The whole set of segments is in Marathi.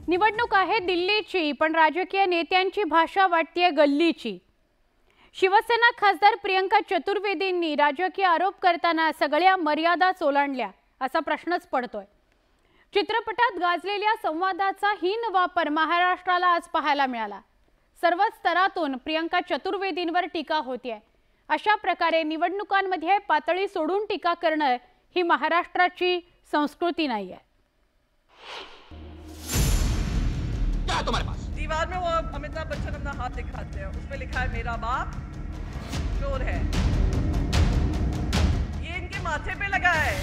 निवडणूक आहे दिल्लीची, पण राजकीय नेत्यांची भाषा वाटते गल्लीची। शिवसेना खासदार प्रियंका चतुर्वेदींनी राजकीय आरोप करताना सगळ्या मर्यादा ओलांडल्या असा प्रश्नच पडतोय। चित्रपटात गाजलेल्या संवादाचा हीन वापर महाराष्ट्राला आज पाहायला मिळाला। सर्व स्तरातून प्रियंका चतुर्वेदींवर टीका होतीये। अशा प्रकारे निवडणुकांमध्ये पातळी सोडून टीका करणं ही महाराष्ट्राची संस्कृती नाहीये। क्या तुम्हारे पास? दीवार में वो अमिताभ बच्चन अपना हाथ दिखाते हैं, उसमें लिखा है मेरा बाप चोर है। ये इनके माथे पे लगा है।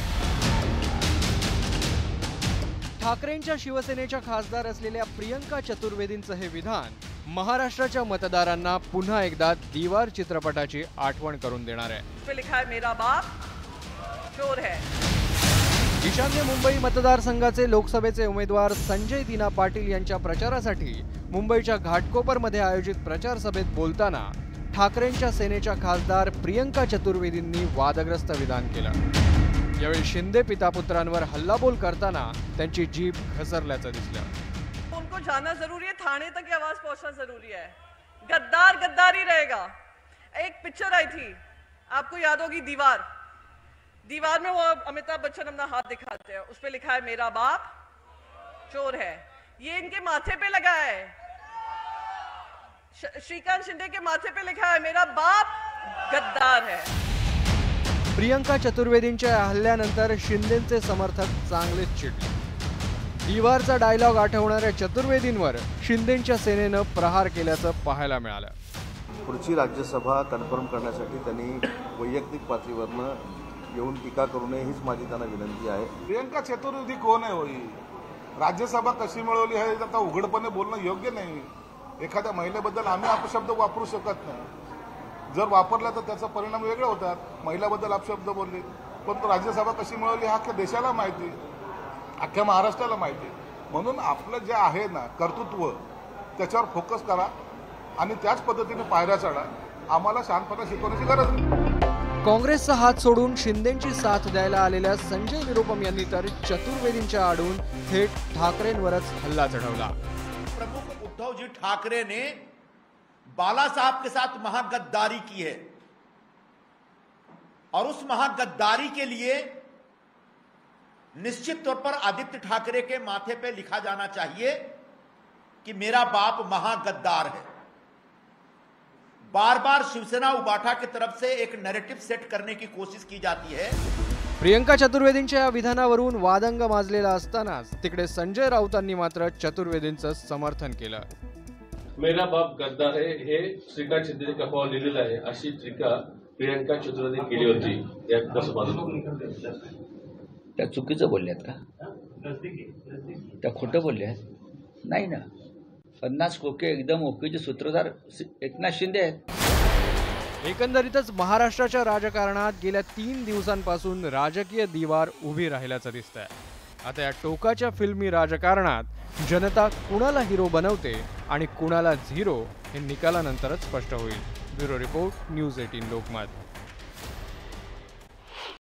ठाकरेंच्या शिवसेनेच्या खासदार असलेल्या प्रियंका चतुर्वेदींचं हे विधान महाराष्ट्राच्या मतदारांना पुन्हा एकदा दीवार चित्रपटाची आठवण करून देणार आहे। उसमें लिखा है मेरा बाप चोर है। ईशान्य मुंबई मतदारसंघाचे लोकसभेचे उमेदवार संजय दीना पाटील यांच्या प्रचारासाठी मुंबईच्या घाटकोपरमध्ये आयोजित प्रचार सभेत बोलताना ठाकरेंच्या सेनेच्या खासदार प्रियंका चतुर्वेदींनी वादग्रस्त विधान केलं। यावेळी शिंदे पितापुत्रांवर हल्लाबोल करताना त्यांची जीभ घसरल्याचं दिसलं। उनको जाना जरूरी है, थाने तक आवाज पहुंचना जरूरी है। गद्दार गद्दार ही रहेगा। एक पिक्चर आई थी, आपको याद होगी, दीवार। दीवार में वो अमिताभ बच्चन अपना हाथ दिखाते हैं, उस पे लिखा है मेरा बाप चोर है। ये इनके माथे पे लगा है। श्रीकांत शिंदे के माथे पे लिखा है मेरा बाप गद्दार है। प्रियंका चतुर्वेदींच्या हल्ल्यानंतर शिंदेचे समर्थक चांगलेच चिडले। दीवारचा डायलॉग आठवणाऱ्या चतुर्वेदींवर शिंदेच्या सेनेनं प्रहार केल्याचं पाहायला मिळालं। पुढची राज्यसभा कन्फर्म करण्यासाठी त्यांनी वैयक्तिक पातळीवरनं येऊन टीका करू नये हीच माझी त्यांना विनंती आहे। प्रियंका चतुर्वेदी कोण आहे होई? राज्यसभा कशी मिळवली हे आता उघडपणे बोलणं योग्य नाही। एखाद्या महिलेबद्दल आम्ही अपशब्द वापरू शकत नाही। जर वापरला तर त्याचा परिणाम वेगळे होतात। महिलाबद्दल अपशब्द बोलले, पण राज्यसभा कशी मिळवली हा अख्ख्या देशाला माहिती, अख्ख्या महाराष्ट्राला माहिती। म्हणून आपलं जे आहे ना कर्तृत्व त्याच्यावर फोकस करा आणि त्याच पद्धतीने पायऱ्या चढा। आम्हाला शांतपणे शिकवण्याची गरज नाही। काँग्रेसचा हात सोडून शिंदेची साथ द्यायला आलेल्या संजय निरुपम यांनी तर चतुर्वेदींच्या आडून थेट ठाकरेंवरच हल्ला चढवला। प्रमुख उद्धव जी ठाकरे ने बाला साहब के साथ महागद्दारी की है और उस महागद्दारी के लिए निश्चित तौर पर आदित्य ठाकरे के माथे पे लिखा जाना चाहिए कि मेरा बाप महागद्दार है। बार बार शिवसेना उबाठा की तरफ से एक नैरेटिव सेट करने की कोशिश की जाती है। प्रियंका चतुर्वेदींच्या या विधानावरून वादंग माजलेला असतानाच तिकडे संजय राऊतांनी मात्र चतुर्वेदींचं समर्थन केलं। मेरा बाप गद्दार है हे श्रीकांत शिंदे कपावर लिहिलेलं आहे अशी टीका प्रियंका चतुर्वेदी केली होती। या कसं पाहता? त्या चुकीचं बोलल्यात का? त्या खोटं बोलल्यात? नाही ना। 50 कोके एकदम ओकेचे सूत्रधार एकनाथ शिंदे आहेत। एकंदरीतच महाराष्ट्राच्या राजकारणात गेल्या 3 दिवसांपासून राजकीय दीवार उभी राहिल्याचं दिसतंय। आता या टोकाच्या फिल्मी राजकारणात जनता कुणाला हिरो बनवते आणि कुणाला झिरो हे निकालानंतरच स्पष्ट होईल। Bureau report, news 18 Lokmat.